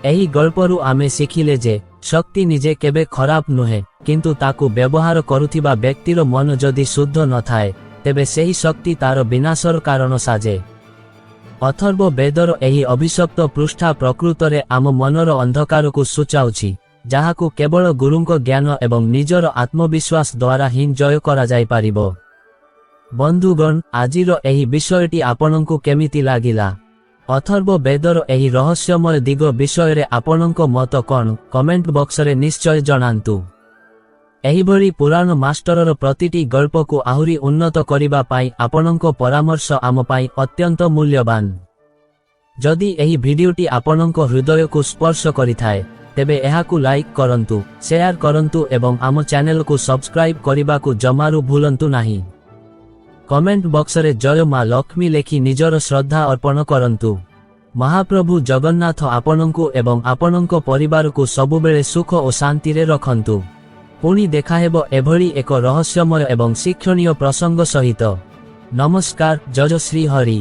ଏହି ଗଳ୍ପରୁ ଆମେ ଶିଖିଲେ ଯେ ଶକ୍ତି ନିଜେ କେବେ ଖରାପ ନୁହେଁ, କିନ୍ତୁ ତାକୁ ବ୍ୟବହାର କରୁଥିବା ବ୍ୟକ୍ତିର ମନ ଯଦି ଶୁଦ୍ଧ ନଥାଏ, ତେବେ ସେହି ଶକ୍ତି ତାର ବିନାଶର କାରଣ ସାଜେ। ଅଥର୍ବ ବେଦର ଏହି ଅଭିଶପ୍ତ ପୃଷ୍ଠା ପ୍ରକୃତରେ ଆମ ମନର ଅନ୍ଧକାରକୁ ସୂଚାଉଛି, ଯାହାକୁ କେବଳ ଗୁରୁଙ୍କ ଜ୍ଞାନ ଏବଂ ନିଜର ଆତ୍ମବିଶ୍ୱାସ ଦ୍ୱାରା ହିଁ ଜୟ କରାଯାଇପାରିବ। ବନ୍ଧୁଗଣ, ଆଜିର ଏହି ବିଷୟଟି ଆପଣଙ୍କୁ କେମିତି ଲାଗିଲା? ଅଥର୍ବ ବେଦର ଏହି ରହସ୍ୟମୟ ଦିଗ ବିଷୟରେ ଆପଣଙ୍କ ମତ କ'ଣ? କମେଣ୍ଟ ବକ୍ସରେ ନିଶ୍ଚୟ ଜଣାନ୍ତୁ। ଏହିଭଳି ପୁରାଣ ମାଷ୍ଟରର ପ୍ରତିଟି ଗଳ୍ପକୁ ଆହୁରି ଉନ୍ନତ କରିବା ପାଇଁ ଆପଣଙ୍କ ପରାମର୍ଶ ଆମ ପାଇଁ ଅତ୍ୟନ୍ତ ମୂଲ୍ୟବାନ। ଯଦି ଏହି ଭିଡିଓଟି ଆପଣଙ୍କ ହୃଦୟକୁ ସ୍ପର୍ଶ କରିଥାଏ, ତେବେ ଏହାକୁ ଲାଇକ୍ କରନ୍ତୁ, ସେୟାର କରନ୍ତୁ ଏବଂ ଆମ ଚ୍ୟାନେଲକୁ ସବସ୍କ୍ରାଇବ୍ କରିବାକୁ ଜମାରୁ ଭୁଲନ୍ତୁ ନାହିଁ। କମେଣ୍ଟ ବକ୍ସରେ ଜୟ ମା ଲକ୍ଷ୍ମୀ ଲେଖି ନିଜର ଶ୍ରଦ୍ଧା ଅର୍ପଣ କରନ୍ତୁ। ମହାପ୍ରଭୁ ଜଗନ୍ନାଥ ଆପଣଙ୍କୁ ଏବଂ ଆପଣଙ୍କ ପରିବାରକୁ ସବୁବେଳେ ସୁଖ ଓ ଶାନ୍ତିରେ ରଖନ୍ତୁ। ପୁଣି ଦେଖାହେବ ଏଭଳି ଏକ ରହସ୍ୟମୟ ଏବଂ ଶିକ୍ଷଣୀୟ ପ୍ରସଙ୍ଗ ସହିତ। ନମସ୍କାର। ଜୟ ଶ୍ରୀ ହରି।